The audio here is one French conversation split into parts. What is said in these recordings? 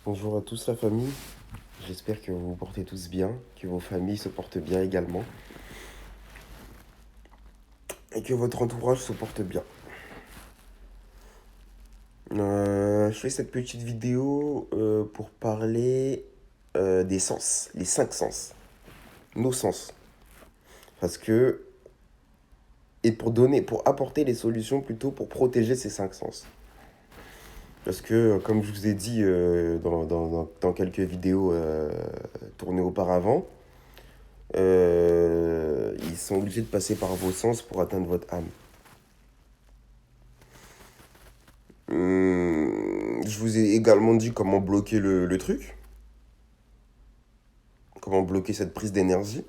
Bonjour à tous la famille, j'espère que vous vous portez tous bien, que vos familles se portent bien également et que votre entourage se porte bien. Je fais cette petite vidéo pour parler des sens, les cinq sens, nos sens. Parce que, et pour apporter les solutions plutôt pour protéger ces cinq sens. Parce que, comme je vous ai dit dans quelques vidéos tournées auparavant, ils sont obligés de passer par vos sens pour atteindre votre âme. Je vous ai également dit comment bloquer le truc, comment bloquer cette prise d'énergie,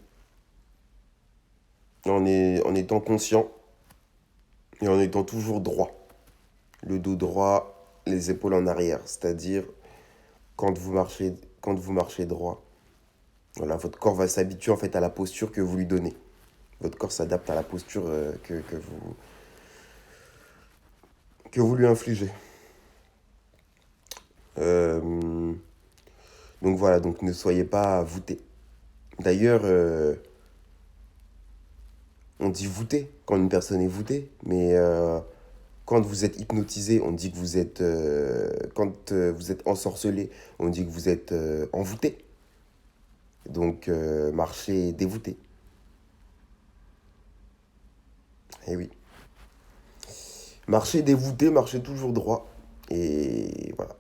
en étant conscient et en étant toujours droit. Le dos droit, les épaules en arrière, c'est-à-dire quand vous marchez droit. Voilà, votre corps va s'habituer en fait à la posture que vous lui donnez. Votre corps s'adapte à la posture que vous lui infligez. Euh, donc voilà, donc ne soyez pas voûté. D'ailleurs, on dit voûté quand une personne est voûtée, mais quand vous êtes hypnotisé, on dit que vous êtes. Quand vous êtes ensorcelé, on dit que vous êtes envoûté. Donc, marchez dévoûté. Eh oui. Marchez dévoûté, marchez toujours droit. Et voilà.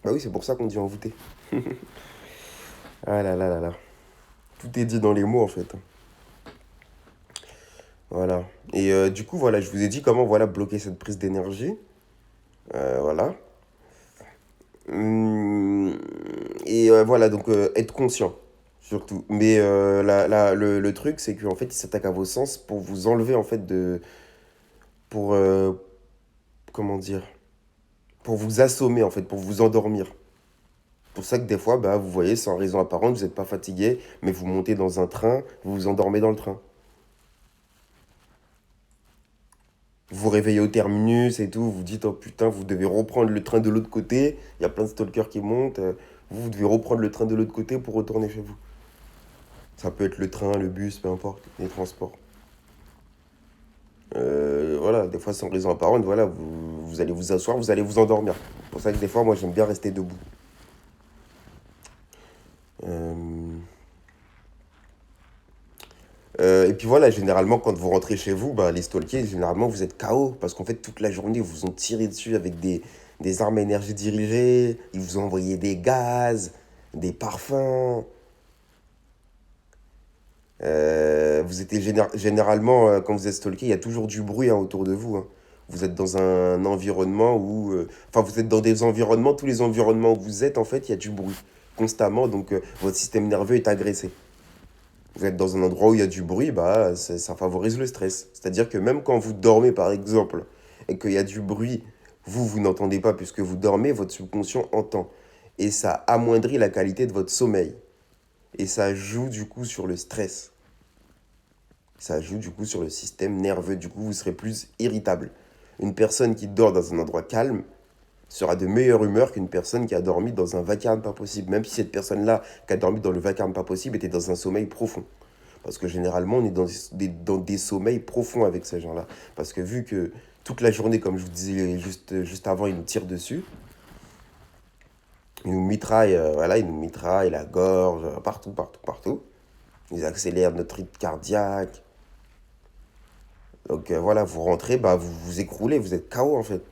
Bah oui, c'est pour ça qu'on dit envoûté. Ah là là là là. Tout est dit dans les mots en fait. Voilà. Et du coup, voilà, je vous ai dit comment voilà, bloquer cette prise d'énergie. Voilà. Hum, Et voilà, donc être conscient, surtout. Mais le truc, c'est qu'en fait, il s'attaque à vos sens pour vous enlever, en fait, de. Pour. Comment dire? Pour vous assommer, en fait, pour vous endormir. Pour ça que des fois, bah, vous voyez, sans raison apparente, vous n'êtes pas fatigué, mais vous montez dans un train, vous vous endormez dans le train. Vous vous réveillez au terminus et tout, vous vous dites, oh putain, vous devez reprendre le train de l'autre côté. Il y a plein de stalkers qui montent. Vous devez reprendre le train de l'autre côté pour retourner chez vous. Ça peut être le train, le bus, peu importe, les transports. Voilà, des fois sans raison apparente, voilà, vous allez vous asseoir, vous allez vous endormir. C'est pour ça que des fois, moi, j'aime bien rester debout. Euh, et puis voilà, généralement, quand vous rentrez chez vous, bah, les stalkers, généralement, vous êtes KO. Parce qu'en fait, toute la journée, ils vous ont tiré dessus avec des armes à énergie dirigée. Ils vous ont envoyé des gaz, des parfums. Vous étiez généralement, quand vous êtes stalké, il y a toujours du bruit hein, autour de vous. Hein. Vous êtes dans un environnement où. Enfin, vous êtes dans des environnements, tous les environnements où vous êtes, en fait, il y a du bruit constamment. Donc, votre système nerveux est agressé. Vous êtes dans un endroit où il y a du bruit, bah, ça favorise le stress. C'est-à-dire que même quand vous dormez, par exemple, et qu'il y a du bruit, vous n'entendez pas puisque vous dormez, votre subconscient entend. Et ça amoindrit la qualité de votre sommeil. Et ça joue du coup sur le stress. Ça joue du coup sur le système nerveux. Du coup, vous serez plus irritable. Une personne qui dort dans un endroit calme sera de meilleure humeur qu'une personne qui a dormi dans un vacarme pas possible. Même si cette personne-là qui a dormi dans le vacarme pas possible était dans un sommeil profond. Parce que généralement, on est dans des sommeils profonds avec ces gens-là. Parce que vu que toute la journée, comme je vous disais juste avant, ils nous tirent dessus, ils nous mitraillent, voilà, ils nous mitraillent la gorge, partout, partout, partout. Ils accélèrent notre rythme cardiaque. Donc voilà, vous rentrez, bah, vous vous écroulez, vous êtes KO en fait.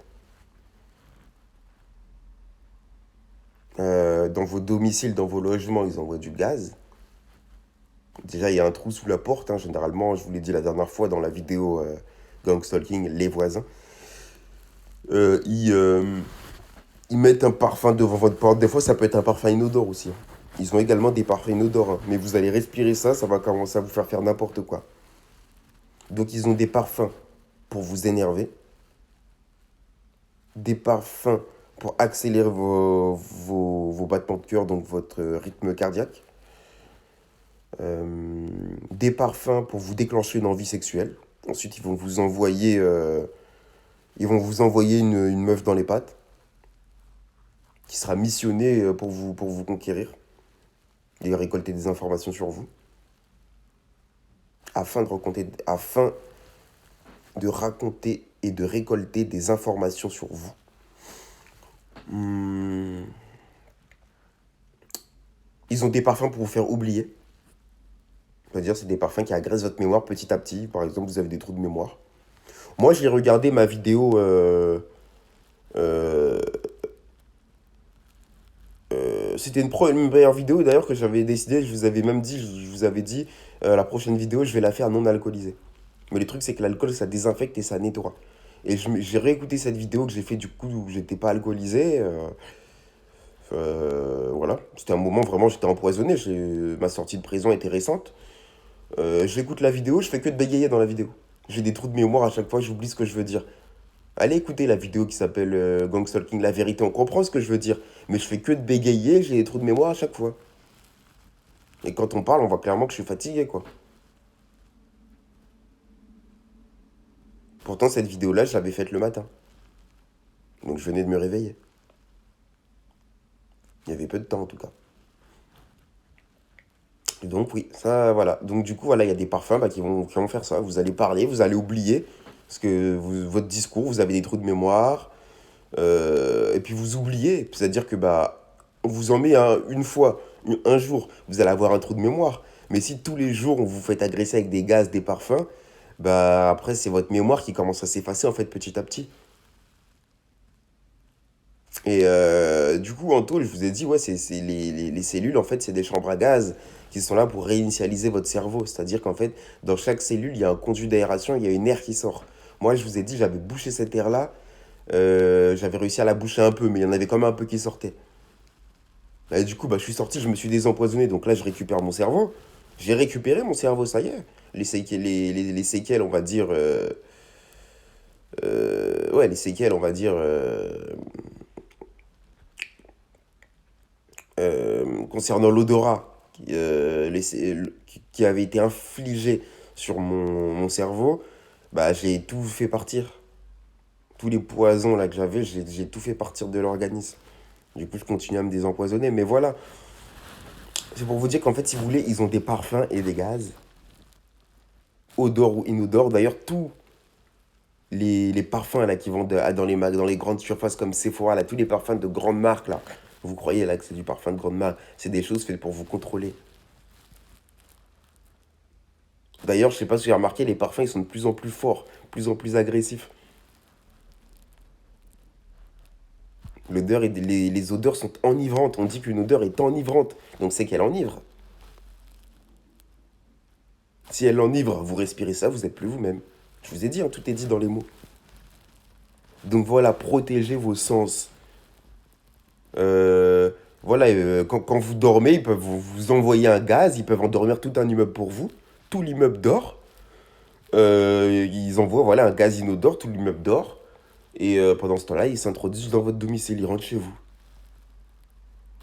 Dans vos domiciles, dans vos logements, ils envoient du gaz. Déjà, il y a un trou sous la porte, hein, généralement, je vous l'ai dit la dernière fois dans la vidéo Gang Stalking, les voisins. Euh, ils, euh, Ils mettent un parfum devant votre porte. Des fois, ça peut être un parfum inodore aussi. Hein. Ils ont également des parfums inodores. Hein. Mais vous allez respirer ça, ça va commencer à vous faire n'importe quoi. Donc, ils ont des parfums pour vous énerver. Des parfums pour accélérer vos battements de cœur, donc votre rythme cardiaque. Des parfums pour vous déclencher une envie sexuelle. Ensuite, ils vont vous envoyer une meuf dans les pattes. qui sera missionné pour vous conquérir et récolter des informations sur vous, afin de raconter et de récolter des informations sur vous. Hmm. Ils ont des parfums pour vous faire oublier. C'est-à-dire, c'est des parfums qui agressent votre mémoire petit à petit. Par exemple, vous avez des trous de mémoire. Moi, j'ai regardé ma vidéo. Euh, C'était une première vidéo d'ailleurs que j'avais décidé. Je vous avais même dit, je vous avais dit, la prochaine vidéo, je vais la faire non alcoolisée. Mais le truc, c'est que l'alcool, ça désinfecte et ça nettoie. Et j'ai réécouté cette vidéo que j'ai fait du coup où j'étais pas alcoolisé. Voilà, c'était un moment vraiment, j'étais empoisonné. Ma sortie de prison était récente. J'écoute la vidéo, je fais que de bégayer dans la vidéo. J'ai des trous de mémoire à chaque fois, j'oublie ce que je veux dire. Allez écouter la vidéo qui s'appelle Gang Stalking, la vérité, on comprend ce que je veux dire. Mais je fais que de bégayer, j'ai des trous de mémoire à chaque fois. Et quand on parle, on voit clairement que je suis fatigué, quoi. Pourtant, cette vidéo-là, je l'avais faite le matin. Donc je venais de me réveiller. Il y avait peu de temps, en tout cas. Et donc oui, ça, voilà. Donc du coup, voilà, il y a des parfums qui vont faire ça. Vous allez parler, vous allez oublier. Parce que votre discours, vous avez des trous de mémoire. Et puis vous oubliez. C'est-à-dire que bah, on vous en met une fois, un jour, vous allez avoir un trou de mémoire. Mais si tous les jours on vous fait agresser avec des gaz, des parfums, bah après c'est votre mémoire qui commence à s'effacer en fait petit à petit. Et du coup, en taux, je vous ai dit, ouais, les cellules, en fait, c'est des chambres à gaz qui sont là pour réinitialiser votre cerveau. C'est-à-dire qu'en fait, dans chaque cellule, il y a un conduit d'aération, il y a une air qui sort. Moi, je vous ai dit, j'avais bouché cette air-là. J'avais réussi à la boucher un peu, mais il y en avait quand même un peu qui sortait. Et du coup, bah, je suis sorti, je me suis désempoisonné. Donc là, je récupère mon cerveau. J'ai récupéré mon cerveau, ça y est. Les séquelles, on va dire. Ouais, les séquelles, on va dire. Concernant l'odorat qui avait été infligé sur mon cerveau, bah, j'ai tout fait partir. Tous les poisons là que j'avais, j'ai tout fait partir de l'organisme. Du coup, je continue à me désempoisonner. Mais voilà, c'est pour vous dire qu'en fait, si vous voulez, ils ont des parfums et des gaz, odeur ou inodore. D'ailleurs, tous les parfums là qui vendent dans les grandes surfaces comme Sephora, là, tous les parfums de grandes marques là, vous croyez là que c'est du parfum de grande marque, c'est des choses faites pour vous contrôler. D'ailleurs, je sais pas si vous avez remarqué, les parfums ils sont de plus en plus forts, de plus en plus agressifs. Les odeurs sont enivrantes. On dit qu'une odeur est enivrante, donc c'est qu'elle enivre. Si elle enivre, vous respirez ça, vous n'êtes plus vous-même. Je vous ai dit, hein, tout est dit dans les mots. Donc voilà, protégez vos sens. Euh, voilà, quand vous dormez, ils peuvent vous envoyer un gaz, ils peuvent endormir tout un immeuble pour vous. Tout l'immeuble dort. Ils envoient voilà, un gaz inodore, tout l'immeuble dort. Et pendant ce temps-là, ils s'introduisent dans votre domicile, ils rentrent chez vous.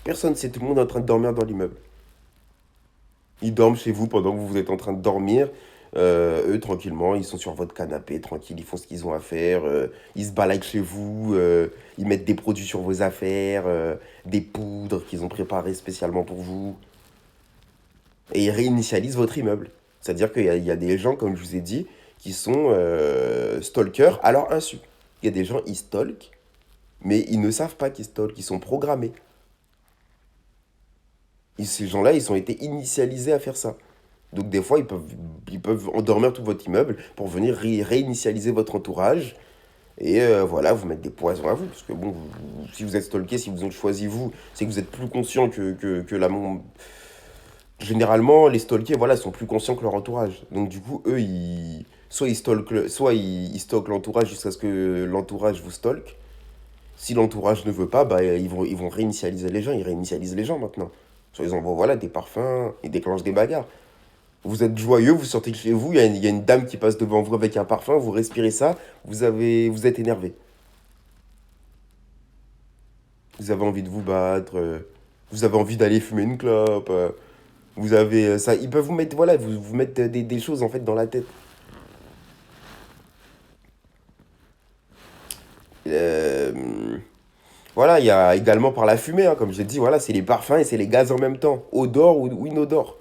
Personne ne sait, tout le monde est en train de dormir dans l'immeuble. Ils dorment chez vous pendant que vous êtes en train de dormir. Eux, tranquillement, ils sont sur votre canapé, tranquille, ils font ce qu'ils ont à faire. Ils se baladent chez vous, ils mettent des produits sur vos affaires, des poudres qu'ils ont préparées spécialement pour vous. Et ils réinitialisent votre immeuble. C'est-à-dire qu'il y a des gens, comme je vous ai dit, qui sont stalkers à leur insu. Il y a des gens, ils stalkent, mais ils ne savent pas qu'ils stalkent, ils sont programmés. Et ces gens-là, ils ont été initialisés à faire ça. Donc des fois, ils peuvent endormir tout votre immeuble pour venir réinitialiser votre entourage. Et voilà, vous mettre des poisons à vous. Parce que bon, si vous êtes stalké, si vous ont choisi vous, c'est que vous êtes plus conscient que la... Généralement, les stalkés, voilà, sont plus conscients que leur entourage. Donc du coup, eux, soit ils stalkent l'entourage jusqu'à ce que l'entourage vous stalke. Si l'entourage ne veut pas, bah, ils vont réinitialiser les gens. Ils réinitialisent les gens maintenant. Soit ils envoient voilà, des parfums, ils déclenchent des bagarres. Vous êtes joyeux, vous sortez de chez vous, il y a une dame qui passe devant vous avec un parfum, vous respirez ça, vous êtes énervé. Vous avez envie de vous battre, vous avez envie d'aller fumer une clope, vous avez ça. Ils peuvent vous mettre, voilà, vous mettre des choses en fait dans la tête. Euh, Voilà, il y a également par la fumée, hein, comme j'ai dit, voilà, c'est les parfums et c'est les gaz en même temps, odeur ou inodore.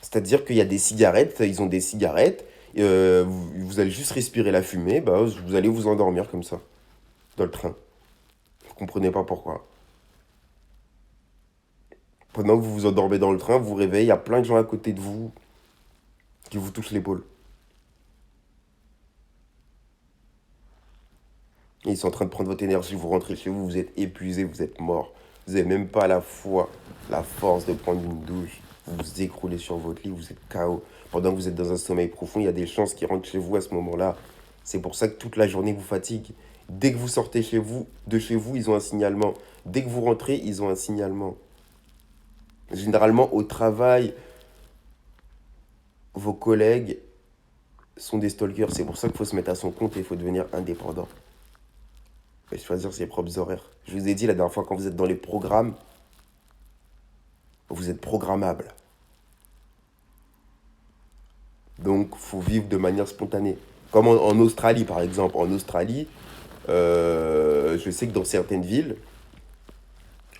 C'est-à-dire qu'il y a des cigarettes, ils ont des cigarettes, vous allez juste respirer la fumée, bah, vous allez vous endormir comme ça, dans le train. Vous comprenez pas pourquoi. Pendant que vous vous endormez dans le train, vous vous réveillez, il y a plein de gens à côté de vous qui vous touchent l'épaule. Et ils sont en train de prendre votre énergie, vous rentrez chez vous, vous êtes épuisé, vous êtes mort. Vous n'avez même pas la foi, la force de prendre une douche. Vous vous écroulez sur votre lit, vous êtes KO. Pendant que vous êtes dans un sommeil profond, il y a des chances qui rentrent chez vous à ce moment-là. C'est pour ça que toute la journée vous fatigue. Dès que vous sortez de chez vous, ils ont un signalement. Dès que vous rentrez, ils ont un signalement. Généralement, au travail, vos collègues sont des stalkers. C'est pour ça qu'il faut se mettre à son compte et il faut devenir indépendant. Et choisir ses propres horaires. Je vous ai dit la dernière fois, quand vous êtes dans les programmes, vous êtes programmable. Donc, il faut vivre de manière spontanée. Comme en Australie, par exemple. En Australie, je sais que dans certaines villes,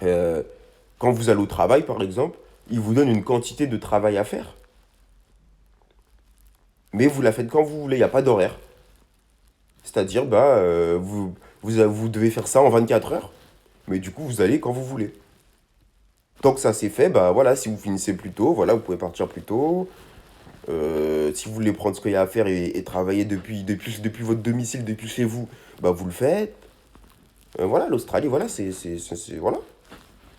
euh, quand vous allez au travail, par exemple, ils vous donnent une quantité de travail à faire. Mais vous la faites quand vous voulez, il n'y a pas d'horaire. C'est-à-dire, bah, vous devez faire ça en 24 heures. Mais du coup, vous allez quand vous voulez. Tant que ça c'est fait, bah voilà, si vous finissez plus tôt, voilà, vous pouvez partir plus tôt. Si vous voulez prendre ce qu'il y a à faire et travailler depuis votre domicile, depuis chez vous, bah vous le faites. Voilà, l'Australie, voilà, voilà.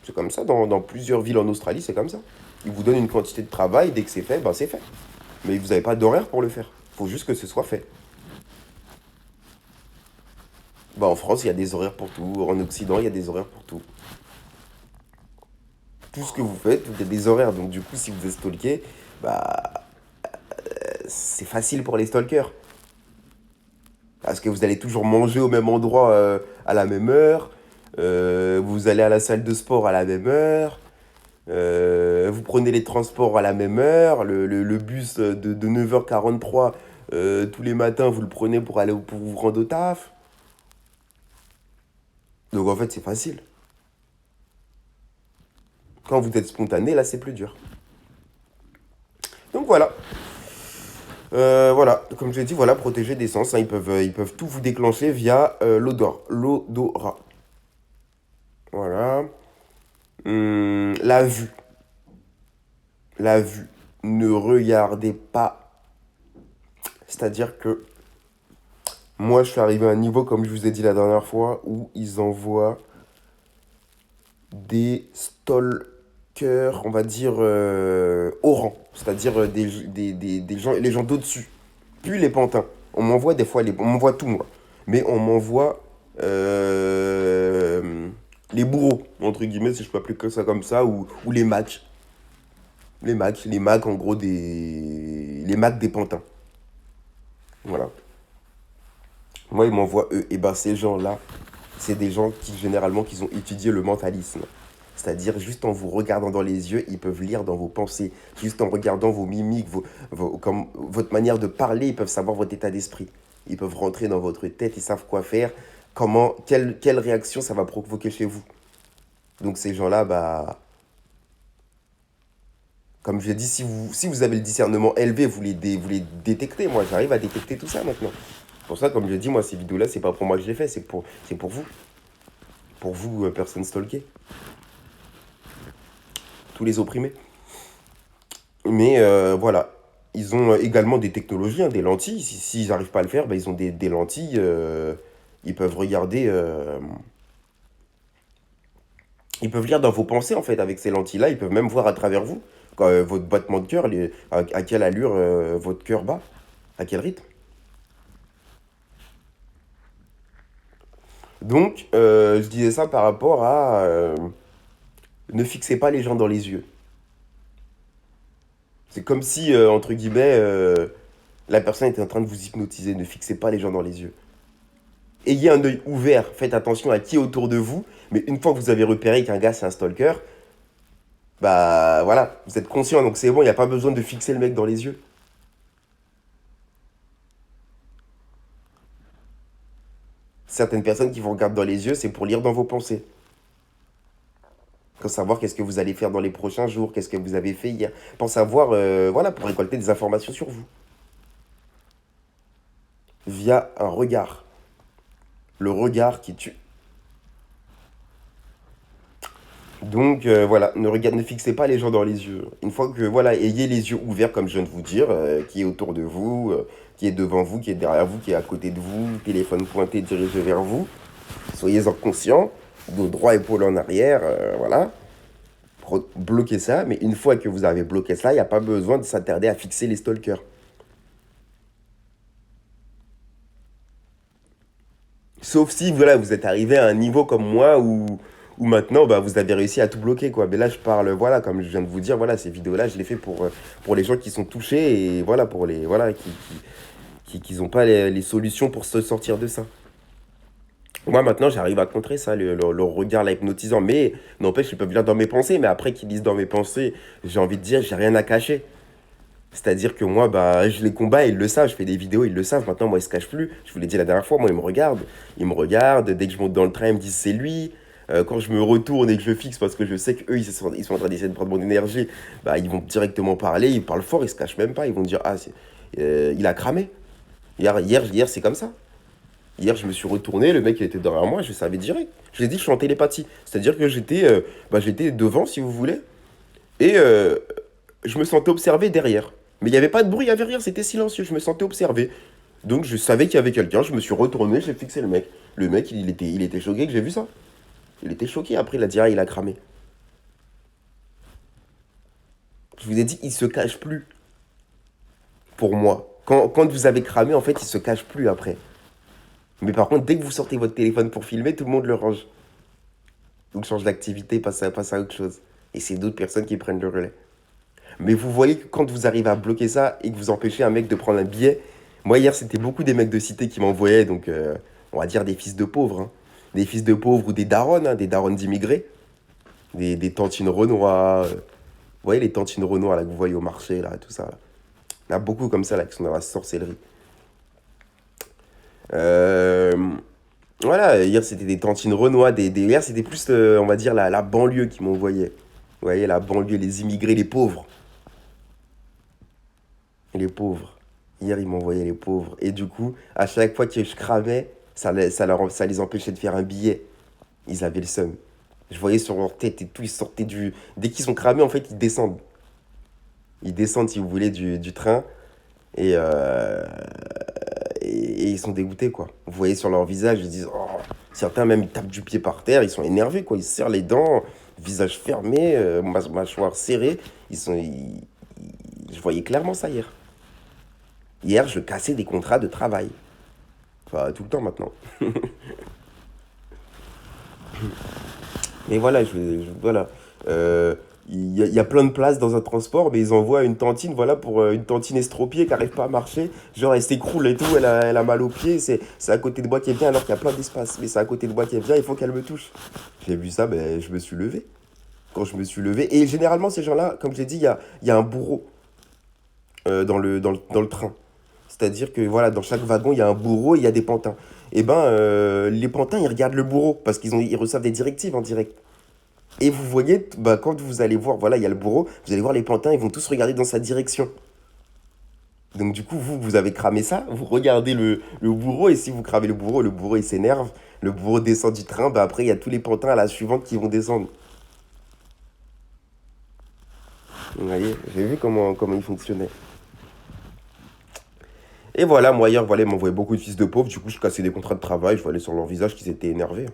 C'est comme ça. Dans plusieurs villes en Australie, c'est comme ça. Ils vous donnent une quantité de travail, dès que c'est fait, bah c'est fait. Mais vous n'avez pas d'horaire pour le faire. Il faut juste que ce soit fait. Bah en France, il y a des horaires pour tout. En Occident, il y a des horaires pour tout. Tout ce que vous faites, il y a des horaires. Donc du coup, si vous êtes stalké, bah c'est facile pour les stalkers. Parce que vous allez toujours manger au même endroit à la même heure. Vous allez à la salle de sport à la même heure. Vous prenez les transports à la même heure. Le bus de 9h43 tous les matins, vous le prenez pour vous rendre au taf. Donc en fait, c'est facile. Quand vous êtes spontané, là, c'est plus dur. Donc voilà. Voilà, comme je l'ai dit, voilà, protéger des sens, hein, ils peuvent tout vous déclencher via l'odorat. Voilà. La vue. La vue. Ne regardez pas. C'est-à-dire que moi, je suis arrivé à un niveau, comme je vous ai dit la dernière fois, où ils envoient des stalkers, on va dire, au rang. C'est-à-dire des gens, les gens d'au-dessus. Puis les pantins. On m'envoie des fois, on m'envoie tout, moi. Mais on m'envoie les bourreaux, entre guillemets, si je peux appeler ça comme ça, ou les Macs. Les Macs, en gros, les Macs des pantins. Voilà. Moi, ils m'envoient eux. Et ben, ces gens-là, c'est des gens qui, généralement, qui ont étudié le mentalisme. C'est-à-dire, juste en vous regardant dans les yeux, ils peuvent lire dans vos pensées. Juste en regardant vos mimiques, comme, votre manière de parler, ils peuvent savoir votre état d'esprit. Ils peuvent rentrer dans votre tête, ils savent quoi faire, quelle réaction ça va provoquer chez vous. Donc ces gens-là, bah, comme je l'ai dit, si vous avez le discernement élevé, vous les détectez. Moi, j'arrive à détecter tout ça maintenant. Pour ça, comme je l'ai dit, moi, ces vidéos-là, c'est pas pour moi que je les fais, c'est pour vous. Pour vous, personnes stalkées. Tous les opprimés. Mais voilà. Ils ont également des technologies, hein, des lentilles. S'ils n'arrivent pas à le faire, bah, ils ont des lentilles. Ils peuvent regarder. Ils peuvent lire dans vos pensées, en fait, avec ces lentilles-là. Ils peuvent même voir à travers vous. Quand, votre battement de cœur, à quelle allure votre cœur bat. À quel rythme. Donc, je disais ça par rapport à ne fixez pas les gens dans les yeux. C'est comme si, entre guillemets, la personne était en train de vous hypnotiser. Ne fixez pas les gens dans les yeux. Ayez un œil ouvert, faites attention à qui est autour de vous. Mais une fois que vous avez repéré qu'un gars c'est un stalker, bah voilà, vous êtes conscient. Donc c'est bon, il n'y a pas besoin de fixer le mec dans les yeux. Certaines personnes qui vous regardent dans les yeux, c'est pour lire dans vos pensées. Pour savoir qu'est-ce que vous allez faire dans les prochains jours, qu'est-ce que vous avez fait hier. Pour savoir, voilà, pour récolter des informations sur vous. Via un regard. Le regard qui tue. Donc voilà, ne fixez pas les gens dans les yeux. Une fois que, voilà, ayez les yeux ouverts, comme je viens de vous dire, qui est autour de vous, qui est devant vous, qui est derrière vous, qui est à côté de vous, téléphone pointé dirigé vers vous. Soyez-en conscients, dos droit, épaule en arrière, voilà. Bloquez ça, mais une fois que vous avez bloqué ça, il n'y a pas besoin de s'attarder à fixer les stalkers. Sauf si voilà, vous êtes arrivé à un niveau comme moi où maintenant bah, vous avez réussi à tout bloquer, quoi. Mais là, je parle, voilà, comme je viens de vous dire, voilà, ces vidéos-là, je les fais pour les gens qui sont touchés et voilà, pour les voilà, qui n'ont pas les solutions pour se sortir de ça. Moi, maintenant, j'arrive à contrer ça, le regard là, hypnotisant. Mais n'empêche, ils peuvent lire dans mes pensées. Mais après qu'ils lisent dans mes pensées, j'ai envie de dire, j'ai rien à cacher. C'est-à-dire que moi, bah, je les combats, ils le savent, je fais des vidéos, ils le savent. Maintenant, moi, ils se cachent plus. Je vous l'ai dit la dernière fois, moi, ils me regardent. Ils me regardent. Dès que je monte dans le train, ils me disent c'est lui. Quand je me retourne et que je fixe parce que je sais qu'eux, ils sont en train d'essayer de prendre mon énergie, bah, ils vont directement parler. Ils parlent fort, ils se cachent même pas. Ils vont dire, ah, il a cramé. Hier c'est comme ça. Hier, je me suis retourné, le mec il était derrière moi, je savais direct. Je l'ai dit, je suis en télépathie. C'est-à-dire que j'étais devant, si vous voulez, et je me sentais observé derrière. Mais il n'y avait pas de bruit, il n'y avait rien, c'était silencieux, je me sentais observé. Donc je savais qu'il y avait quelqu'un, je me suis retourné, j'ai fixé le mec. Le mec, il était choqué que j'ai vu ça. Il était choqué, après il a dit, ah, il a cramé. Je vous ai dit, il se cache plus pour moi. Quand vous avez cramé, en fait, il se cache plus après. Mais par contre, dès que vous sortez votre téléphone pour filmer, tout le monde le range. Donc change d'activité, passe à autre chose. Et c'est d'autres personnes qui prennent le relais. Mais vous voyez que quand vous arrivez à bloquer ça et que vous empêchez un mec de prendre un billet, moi hier c'était beaucoup des mecs de cité qui m'envoyaient, donc on va dire des fils de pauvres. Hein. Des fils de pauvres ou des darons d'immigrés, des tantines renois. Vous voyez les tantines renois là, que vous voyez au marché, là, tout ça. Là. Il y en a beaucoup comme ça là, qui sont dans la sorcellerie. Euh, voilà, hier c'était des tantines renois, hier c'était plus, on va dire, la banlieue qui m'envoyait. Vous voyez, la banlieue, les immigrés, les pauvres. Les pauvres. Hier, ils m'envoyaient les pauvres. Et du coup, à chaque fois que je cramais, ça les empêchait de faire un billet. Ils avaient le seum. Je voyais sur leur tête et tout, ils sortaient du... Dès qu'ils sont cramés, en fait, ils descendent. Ils descendent, si vous voulez, du train. Et, et ils sont dégoûtés, quoi. Vous voyez sur leur visage, ils disent... Oh. Certains, même, ils tapent du pied par terre. Ils sont énervés, quoi. Ils se serrent les dents, visage fermé, mâchoire serrée. Je voyais clairement ça hier. Hier, je cassais des contrats de travail. Enfin, tout le temps maintenant. Mais voilà, voilà. Il y a plein de places dans un transport, mais ils envoient une tantine, voilà, pour une tantine estropiée qui n'arrive pas à marcher. Genre, elle s'écroule et tout, elle a mal aux pieds. C'est à côté de moi qu'elle vient alors qu'il y a plein d'espace. Mais c'est à côté de moi qu'elle vient, il faut qu'elle me touche. J'ai vu ça, ben, je me suis levé. Quand je me suis levé. Et généralement, ces gens-là, comme j'ai dit, il y a un bourreau dans le train. C'est-à-dire que voilà, dans chaque wagon, il y a un bourreau et il y a des pantins. Et ben, les pantins, ils regardent le bourreau parce ils reçoivent des directives en direct. Et vous voyez, bah, quand vous allez voir, voilà, il y a le bourreau, vous allez voir les pantins, ils vont tous regarder dans sa direction. Donc du coup, vous avez cramé ça, vous regardez le bourreau, et si vous cramez le bourreau, il s'énerve, le bourreau descend du train, bah après, il y a tous les pantins à la suivante qui vont descendre. Vous voyez, j'ai vu comment il fonctionnait. Et voilà, moi hier, voilà, ils m'envoyaient beaucoup de fils de pauvres, du coup, je cassais des contrats de travail, je voyais sur leur visage qu'ils étaient énervés.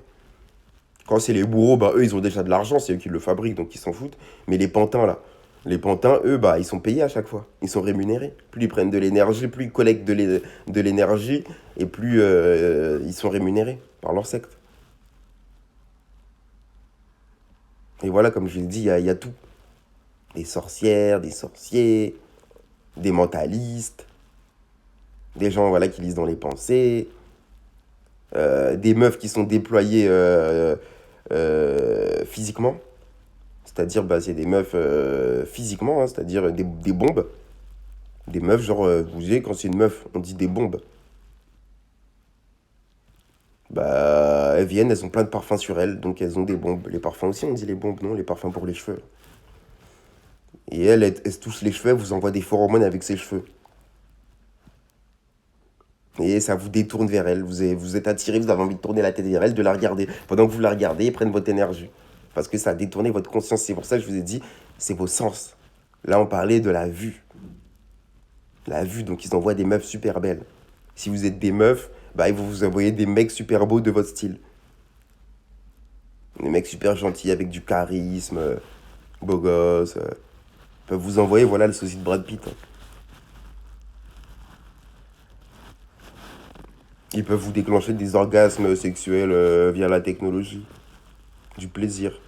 Quand c'est les bourreaux, bah eux, ils ont déjà de l'argent, c'est eux qui le fabriquent, donc ils s'en foutent. Mais les pantins, là, les pantins, eux, bah, ils sont payés à chaque fois. Ils sont rémunérés. Plus ils prennent de l'énergie, plus ils collectent de l'énergie, et plus ils sont rémunérés par leur secte. Et voilà, comme je l'ai dit, il y a tout. Des sorcières, des sorciers, des mentalistes, des gens voilà, qui lisent dans les pensées, des meufs qui sont déployées physiquement. C'est-à-dire, bah, c'est des meufs physiquement, hein, c'est-à-dire des bombes. Des meufs, genre, vous savez, quand c'est une meuf, on dit des bombes. Bah, elles viennent, elles ont plein de parfums sur elles, donc elles ont des bombes. Les parfums aussi, on dit les bombes, non? Les parfums pour les cheveux. Et elles se touchent les cheveux, elles vous envoient des phéromones avec ses cheveux. Et ça vous détourne vers elles. Vous êtes attiré, vous avez envie de tourner la tête vers elles, de la regarder. Pendant que vous la regardez, ils prennent votre énergie. Parce que ça a détourné votre conscience. C'est pour ça que je vous ai dit, c'est vos sens. Là, on parlait de la vue. La vue, donc ils envoient des meufs super belles. Si vous êtes des meufs, bah, ils vont vous envoyer des mecs super beaux de votre style. Des mecs super gentils, avec du charisme, beaux gosses. Ils peuvent vous envoyer, voilà, le sosie de Brad Pitt, hein. Ils peuvent vous déclencher des orgasmes sexuels via la technologie. Du plaisir.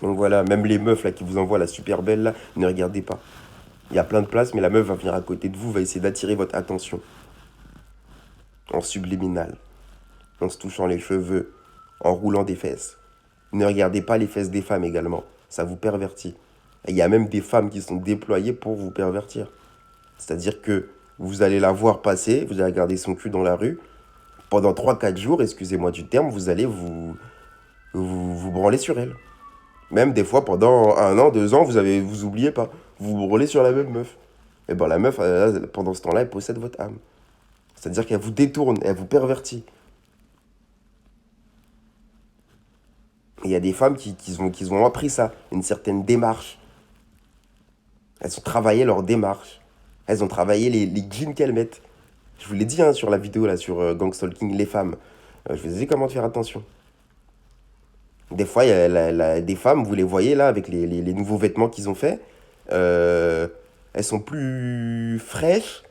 Donc voilà, même les meufs là qui vous envoient la super belle là, ne regardez pas. Il y a plein de places, mais la meuf va venir à côté de vous, va essayer d'attirer votre attention. En subliminal, en se touchant les cheveux, en roulant des fesses. Ne regardez pas les fesses des femmes également, ça vous pervertit. Et il y a même des femmes qui sont déployées pour vous pervertir. C'est-à-dire que vous allez la voir passer, vous allez regarder son cul dans la rue, pendant 3 4 jours, excusez-moi du terme, vous allez vous branler sur elle. Même des fois, pendant 1 an, 2 ans, vous oubliez pas. Vous vous roulez sur la même meuf. Et ben la meuf, pendant ce temps-là, elle possède votre âme. C'est-à-dire qu'elle vous détourne, elle vous pervertit. Et il y a des femmes qui ont appris ça, une certaine démarche. Elles ont travaillé leur démarche. Elles ont travaillé les jeans qu'elles mettent. Je vous l'ai dit hein, sur la vidéo, là, sur Gang Stalking, les femmes. Je vous ai dit comment faire attention. Des fois, il y a des femmes, vous les voyez là, avec les nouveaux vêtements qu'ils ont fait. euh, Elles sont plus fraîches,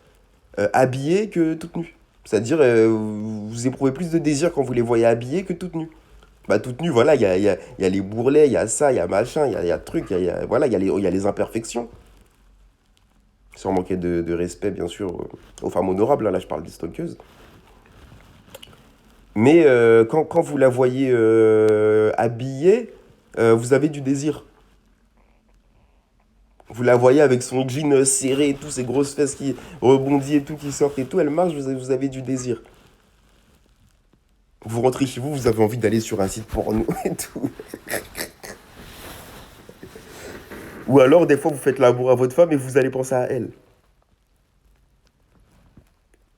habillées que toutes nues. C'est-à-dire, vous éprouvez plus de désir quand vous les voyez habillées que toutes nues. Bah, toutes nues, voilà, il y a les bourrelets, il y a ça, il y a machin, il y a truc, voilà, il y a les imperfections. Sans manquer de respect, bien sûr, aux femmes honorables, hein, là je parle des stalkeuses. Mais quand vous la voyez habillée, vous avez du désir. Vous la voyez avec son jean serré et tout, ses grosses fesses qui rebondissent et tout, qui sortent et tout, elle marche, vous avez du désir. Vous rentrez chez vous, vous avez envie d'aller sur un site porno et tout. Ou alors, des fois, vous faites l'amour à votre femme et vous allez penser à elle.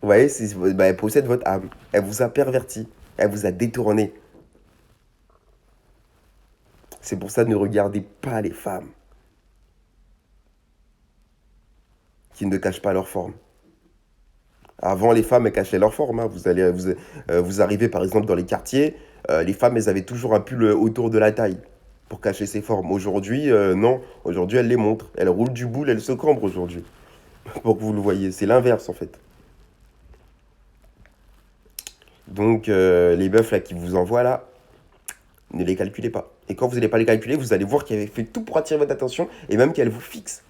Vous voyez, bah, elle possède votre âme. Elle vous a perverti. Elle vous a détourné. C'est pour ça, ne regardez pas les femmes qui ne cachent pas leur forme. Avant, les femmes, elles cachaient leur forme, hein. Vous arrivez, par exemple, dans les quartiers, les femmes, elles avaient toujours un pull autour de la taille pour cacher ses formes. Aujourd'hui, non. Aujourd'hui, elles les montrent. Elles roulent du boule, elles se cambrent aujourd'hui. Pour que vous le voyez. C'est l'inverse, en fait. Donc, les meufs là qui vous envoient là, ne les calculez pas. Et quand vous n'allez pas les calculer, vous allez voir qu'elle avait fait tout pour attirer votre attention et même qu'elle vous fixe.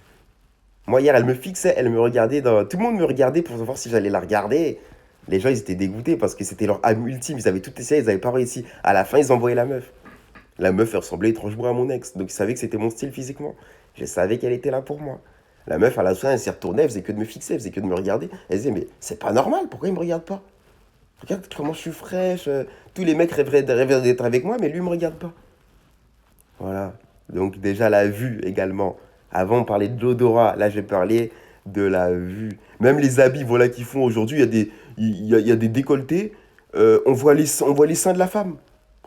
Moi, hier, elle me fixait, elle me regardait tout le monde me regardait pour savoir si j'allais la regarder. Les gens, ils étaient dégoûtés parce que c'était leur âme ultime. Ils avaient tout essayé, ils n'avaient pas réussi. À la fin, ils envoyaient la meuf. La meuf, elle ressemblait étrangement à mon ex. Donc, ils savaient que c'était mon style physiquement. Je savais qu'elle était là pour moi. La meuf, à la fin, elle s'y retournait, elle faisait que de me fixer, elle faisait que de me regarder. Elle disait, mais c'est pas normal, pourquoi il me regarde pas? Regarde comment je suis fraîche. Tous les mecs rêveraient d'être avec moi, mais lui, il me regarde pas. Voilà. Donc déjà la vue également. Avant on parlait de l'odorat, là je vais parler de la vue. Même les habits voilà qu'ils font aujourd'hui, il y a des décolletés, on voit les seins de la femme.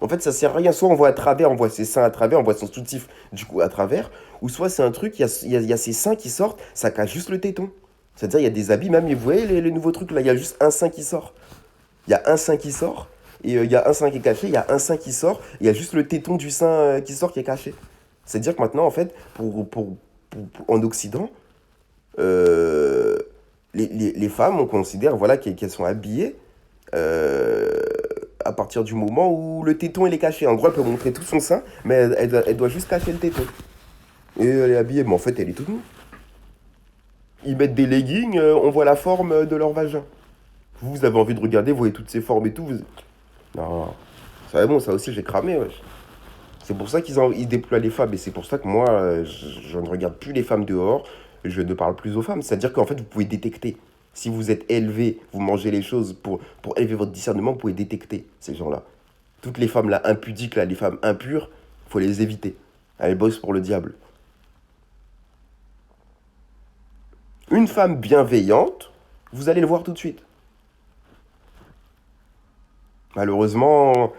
En fait ça sert à rien, soit on voit à travers, on voit ses seins à travers, on voit son soutif du coup à travers, ou soit c'est un truc, il y a ses seins qui sortent, ça cache juste le téton. C'est-à-dire il y a des habits, même vous voyez les nouveaux trucs là, il y a juste un sein qui sort. Il y a un sein qui sort, et il y a un sein qui est caché, il y a un sein qui sort, il y a juste le téton du sein qui sort qui est caché. C'est-à-dire que maintenant, en fait, en Occident, euh, les femmes, on considère voilà, qu'elles sont habillées euh, à partir du moment où le téton il est caché. En gros, elle peut montrer tout son sein, mais elle doit juste cacher le téton. Et elle est habillée, mais en fait, elle est toute nue. Ils mettent des leggings, on voit la forme de leur vagin. Vous avez envie de regarder, vous voyez toutes ces formes et tout. Non, ça bon, ça aussi j'ai cramé, wesh. C'est pour ça ils déploient les femmes et c'est pour ça que moi, je ne regarde plus les femmes dehors, je ne parle plus aux femmes. C'est-à-dire qu'en fait, vous pouvez détecter. Si vous êtes élevé, vous mangez les choses pour élever votre discernement, vous pouvez détecter ces gens-là. Toutes les femmes là impudiques, là, les femmes impures, faut les éviter. Elles bossent pour le diable. Une femme bienveillante, vous allez le voir tout de suite. Malheureusement,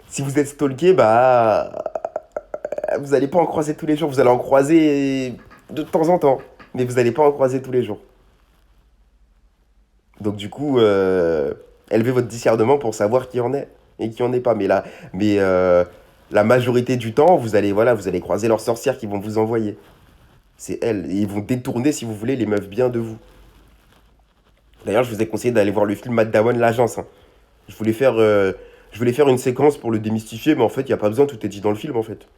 si vous êtes stalké, bah, vous n'allez pas en croiser tous les jours. Vous allez en croiser de temps en temps, mais vous n'allez pas en croiser tous les jours. Donc du coup, élevez votre discernement pour savoir qui en est et qui en est pas. Mais la majorité du temps, vous allez croiser leurs sorcières qui vont vous envoyer. C'est elles. Et ils vont détourner, si vous voulez, les meufs bien de vous. D'ailleurs, je vous ai conseillé d'aller voir le film Matt Damon, l'agence, hein. Je voulais faire, euh, je voulais faire une séquence pour le démystifier, mais en fait, il n'y a pas besoin, tout est dit dans le film, en fait.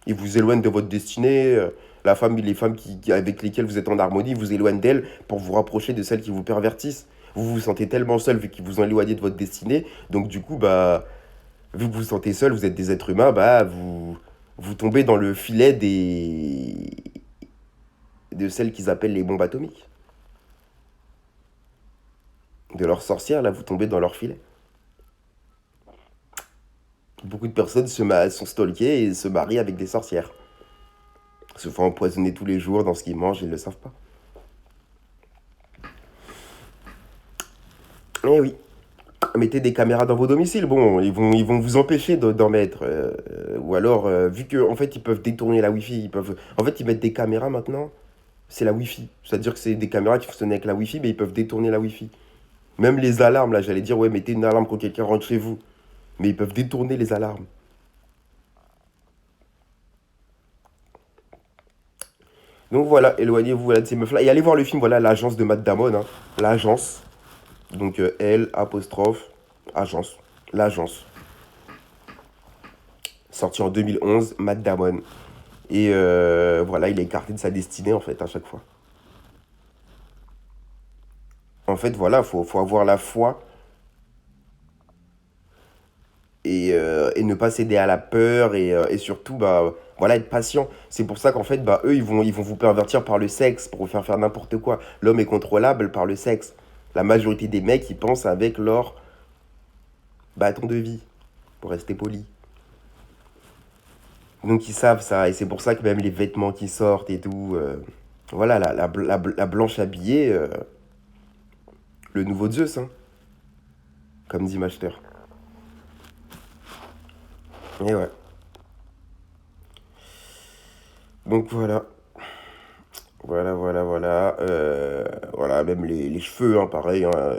Il vous éloigne de votre destinée, les femmes avec lesquelles vous êtes en harmonie, vous éloignent d'elles pour vous rapprocher de celles qui vous pervertissent. Vous vous sentez tellement seul vu qu'ils vous ont éloigné de votre destinée, donc du coup, bah, vu que vous vous sentez seul, vous êtes des êtres humains, bah, vous tombez dans le filet de celles qu'ils appellent les bombes atomiques. De leurs sorcières, là, vous tombez dans leur filet. Beaucoup de personnes sont stalkées et se marient avec des sorcières. Se font empoisonner tous les jours dans ce qu'ils mangent, ils ne le savent pas. Eh oui. Mettez des caméras dans vos domiciles. Bon, ils vont vous empêcher d'en mettre. Ou alors, vu qu'en fait, ils peuvent détourner la Wi-Fi, en fait, ils mettent des caméras maintenant. C'est la Wi-Fi. C'est-à-dire que c'est des caméras qui fonctionnent avec la Wi-Fi, mais ils peuvent détourner la Wi-Fi. Même les alarmes, là, j'allais dire, ouais, mettez une alarme quand quelqu'un rentre chez vous. Mais ils peuvent détourner les alarmes. Donc voilà, éloignez-vous voilà, de ces meufs-là. Et allez voir le film, voilà, l'agence de Matt Damon, hein. L'agence. Donc L, apostrophe, agence. L'agence. Sorti en 2011, Matt Damon. Et voilà, il est écarté de sa destinée, en fait, à chaque fois. En fait, voilà, faut avoir la foi et ne pas céder à la peur et surtout, bah, voilà, être patient. C'est pour ça qu'en fait, bah, eux, ils vont vous pervertir par le sexe pour vous faire faire n'importe quoi. L'homme est contrôlable par le sexe. La majorité des mecs, ils pensent avec leur bâton de vie, pour rester poli. Donc ils savent ça, et c'est pour ça que même les vêtements qui sortent et tout, voilà, la blanche habillée, le nouveau Zeus, hein, comme dit Master. Et ouais. Donc voilà, voilà. Voilà, même les cheveux, hein, pareil, hein,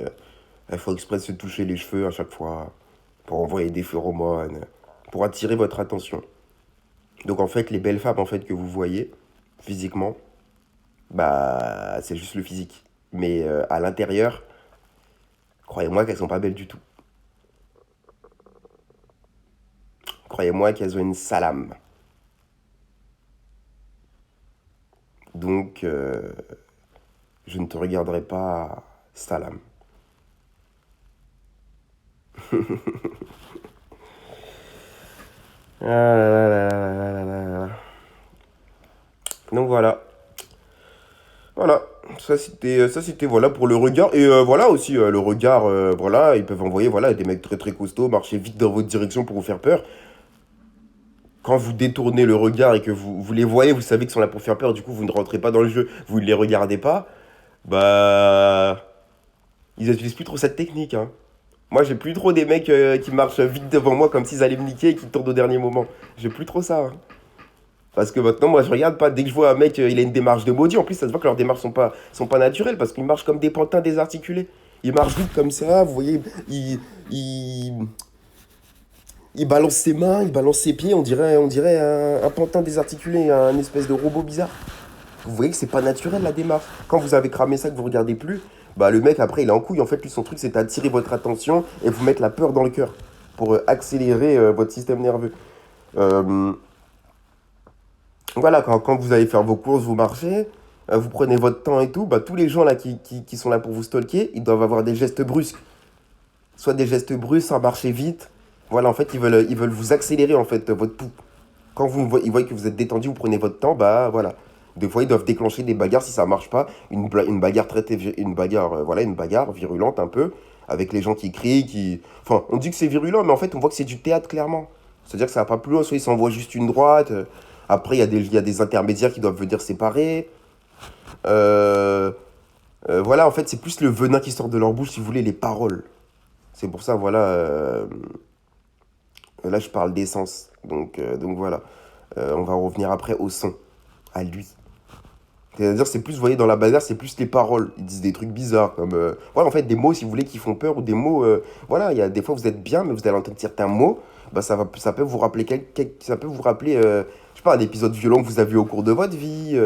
il faut exprès se toucher les cheveux à chaque fois pour envoyer des phéromones, pour attirer votre attention. Donc en fait, les belles femmes en fait que vous voyez physiquement, bah c'est juste le physique. Mais à l'intérieur, croyez-moi qu'elles sont pas belles du tout. Croyez-moi qu'elles ont une salame. Donc je ne te regarderai pas salam. Ah là là là là là là là. Donc voilà. Voilà. Ça c'était voilà pour le regard et voilà aussi le regard voilà, ils peuvent envoyer voilà des mecs très très costauds marcher vite dans votre direction pour vous faire peur. Quand vous détournez le regard et que vous les voyez, vous savez qu'ils sont là pour faire peur, du coup vous ne rentrez pas dans le jeu, vous ne les regardez pas, bah ils utilisent plus trop cette technique, hein. Moi j'ai plus trop des mecs qui marchent vite devant moi comme s'ils allaient me niquer et qui tournent au dernier moment. J'ai plus trop ça, hein. Parce que maintenant, moi, je regarde pas. Dès que je vois un mec, il a une démarche de maudit. En plus, ça se voit que leurs démarches sont pas naturelles parce qu'ils marchent comme des pantins désarticulés. Ils marchent vite comme ça, vous voyez. Il, il balance ses mains, il balance ses pieds. On dirait un pantin désarticulé, un espèce de robot bizarre. Vous voyez que c'est pas naturel la démarche. Quand vous avez cramé ça, que vous regardez plus, bah le mec après il est en couille. En fait, lui, son truc, c'est d'attirer votre attention et vous mettre la peur dans le cœur pour accélérer votre système nerveux. Euh, Voilà, quand vous allez faire vos courses, vous marchez, vous prenez votre temps et tout, bah, tous les gens là qui sont là pour vous stalker, ils doivent avoir des gestes brusques. Soit des gestes brusques, sans marcher vite. Voilà, en fait, ils veulent vous accélérer en fait votre pouls. Quand ils voient que vous êtes détendu, vous prenez votre temps, bah voilà. Des fois, ils doivent déclencher des bagarres si ça marche pas. Une bagarre une bagarre, voilà, une bagarre virulente un peu, avec les gens qui crient, qui. Enfin, on dit que c'est virulent, mais en fait, on voit que c'est du théâtre clairement. C'est-à-dire que ça va pas plus loin. Soit ils s'envoient juste une droite. Après, il y a des intermédiaires qui doivent venir séparer. Euh, voilà, en fait, c'est plus le venin qui sort de leur bouche, si vous voulez, les paroles. C'est pour ça, voilà. Là, je parle d'essence. Donc voilà. On va revenir après au son, à lui. C'est-à-dire, c'est plus, vous voyez, dans la bagarre, c'est plus les paroles. Ils disent des trucs bizarres, comme... voilà, en fait, des mots, si vous voulez, qui font peur, ou des mots... voilà, il y a des fois, vous êtes bien, mais vous allez entendre certains mots, bah, ça peut vous rappeler, ça peut vous rappeler je sais pas, un épisode violent que vous avez eu au cours de votre vie.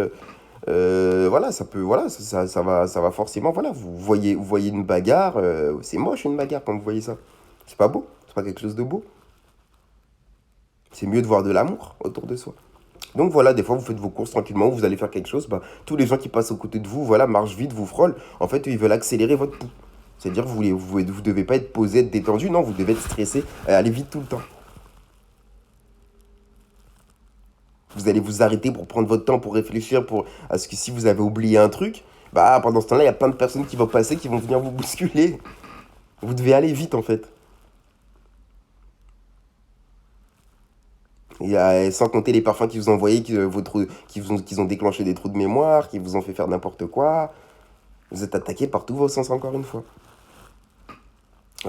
Voilà, ça peut... Voilà, ça va forcément... Voilà, vous voyez une bagarre, c'est moche, une bagarre, quand vous voyez ça. C'est pas beau, c'est pas quelque chose de beau. C'est mieux de voir de l'amour autour de soi. Donc voilà, des fois vous faites vos courses tranquillement, vous allez faire quelque chose, bah, tous les gens qui passent aux côtés de vous, voilà, marchent vite, vous frôlent. En fait, ils veulent accélérer votre pouls. C'est-à-dire que vous devez pas être posé, être détendu, non, vous devez être stressé, aller vite tout le temps. Vous allez vous arrêter pour prendre votre temps, pour réfléchir, à ce que si vous avez oublié un truc, bah pendant ce temps-là, il y a plein de personnes qui vont passer, qui vont venir vous bousculer. Vous devez aller vite en fait. Sans compter les parfums qu'ils vous ont envoyés, qui ont déclenché des trous de mémoire, qui vous ont fait faire n'importe quoi. Vous êtes attaqué par tous vos sens encore une fois.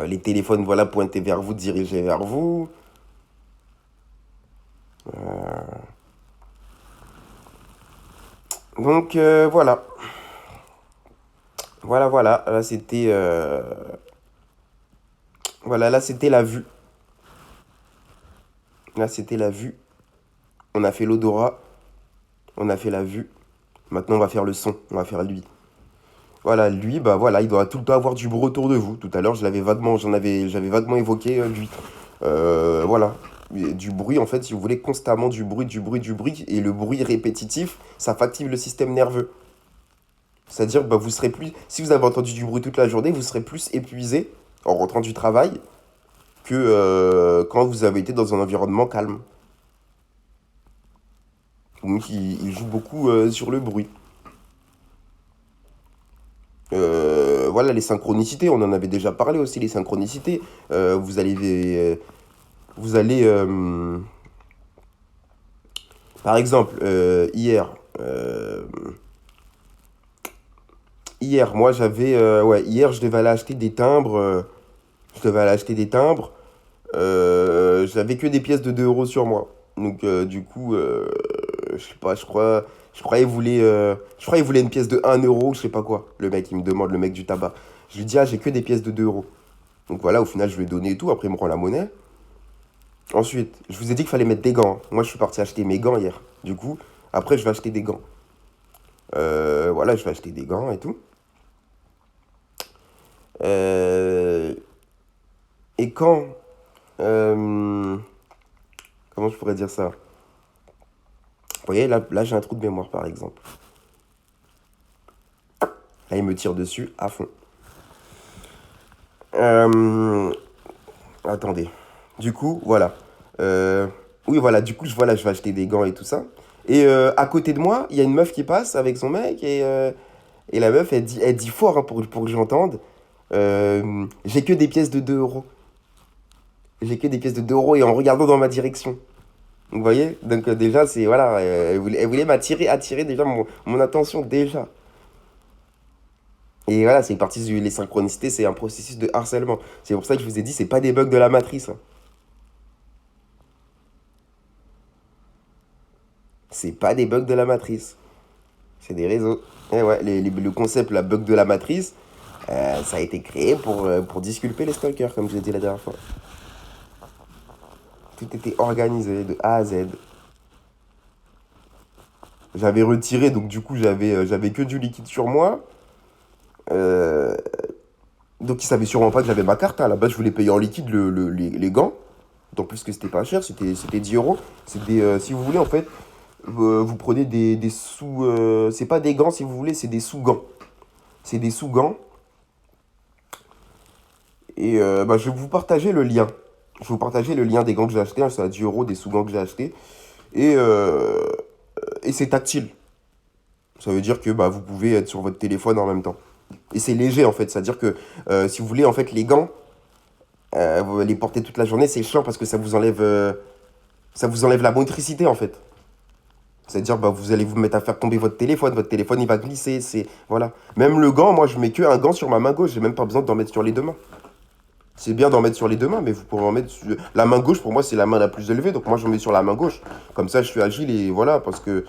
Les téléphones, voilà, pointés vers vous, dirigés vers vous. Voilà. Voilà. Là, c'était la vue. Là, c'était la vue. On a fait l'odorat. On a fait la vue. Maintenant, on va faire le son. On va faire lui. Voilà, lui, bah voilà, il doit tout le temps avoir du bruit autour de vous. Tout à l'heure, j'avais vaguement évoqué lui. Voilà. Du bruit, en fait, si vous voulez, constamment du bruit. Et le bruit répétitif, ça active le système nerveux. C'est-à-dire que bah, vous serez plus. Si vous avez entendu du bruit toute la journée, vous serez plus épuisé en rentrant du travail que quand vous avez été dans un environnement calme. Donc, il joue beaucoup sur le bruit. Voilà, les synchronicités, on en avait déjà parlé aussi, les synchronicités. Vous allez par exemple, hier, moi hier, je devais aller acheter des timbres. Je devais aller acheter des timbres. J'avais que des pièces de 2 euros sur moi. Donc, du coup, je sais pas, je croyais je croyais qu'il voulait une pièce de 1 euro, je sais pas quoi. Le mec, il me demande, le mec du tabac. Je lui dis, ah, j'ai que des pièces de 2 euros. Donc voilà, au final, je lui ai donné et tout. Après, il me rend la monnaie. Ensuite, je vous ai dit qu'il fallait mettre des gants. Moi, je suis parti acheter mes gants hier. Du coup, après, je vais acheter des gants. Voilà, je vais acheter des gants et tout. Euh, et quand... euh, comment je pourrais dire ça? Vous voyez, là j'ai un trou de mémoire, par exemple. Là, il me tire dessus à fond. Euh, attendez. Du coup, voilà. Oui, voilà, du coup, voilà, je vais acheter des gants et tout ça. Et à côté de moi, il y a une meuf qui passe avec son mec et la meuf, elle dit fort hein, pour que j'entende. J'ai que des pièces de 2 euros. J'ai que des pièces de 2 euros et en regardant dans ma direction. Vous voyez? Donc déjà, c'est voilà, elle voulait attirer déjà mon attention déjà. Et voilà, c'est une partie les synchronicités, c'est un processus de harcèlement. C'est pour ça que je vous ai dit, c'est pas des bugs de la matrice, hein. C'est pas des bugs de la matrice. C'est des réseaux. Et ouais, le concept, la bug de la matrice, ça a été créé pour disculper les stalkers, comme je l'ai dit la dernière fois. Tout était organisé de A à Z. J'avais retiré, donc du coup, j'avais que du liquide sur moi. Euh, donc, ils savaient sûrement pas que j'avais ma carte, hein. À la base, je voulais payer en liquide les gants. D'autant plus que c'était pas cher, c'était 10 euros. Si vous voulez, en fait, vous prenez des sous. C'est pas des gants, si vous voulez, c'est des sous-gants. C'est des sous-gants. Et bah, je vais vous partager le lien. Je vais vous partager le lien des gants que j'ai achetés, hein. C'est à 10 euros des sous-gants que j'ai achetés. Et, euh, et c'est tactile. Ça veut dire que bah, vous pouvez être sur votre téléphone en même temps. Et c'est léger en fait, c'est-à-dire que si vous voulez, en fait, les gants, vous les porter toute la journée, c'est chiant parce que ça vous enlève la motricité en fait. C'est-à-dire, bah, vous allez vous mettre à faire tomber votre téléphone il va glisser, Voilà. Même le gant, moi je mets que un gant sur ma main gauche, j'ai même pas besoin d'en mettre sur les deux mains. C'est bien d'en mettre sur les deux mains, mais vous pouvez en mettre sur... La main gauche, pour moi, c'est la main la plus élevée, donc moi je mets sur la main gauche. Comme ça, je suis agile et voilà, parce que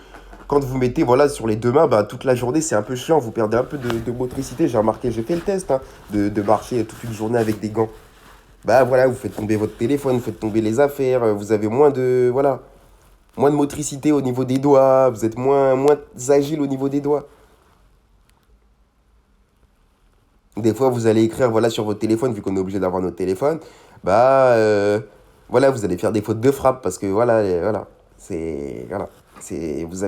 quand vous mettez voilà, sur les deux mains, bah, toute la journée, c'est un peu chiant, vous perdez un peu de motricité. J'ai remarqué, j'ai fait le test hein, de marcher toute une journée avec des gants. Bah voilà, vous faites tomber votre téléphone, vous faites tomber les affaires, vous avez moins de motricité au niveau des doigts, vous êtes moins agile au niveau des doigts. Des fois, vous allez écrire voilà, sur votre téléphone, vu qu'on est obligé d'avoir notre téléphone, bah voilà, vous allez faire des fautes de frappe parce que voilà,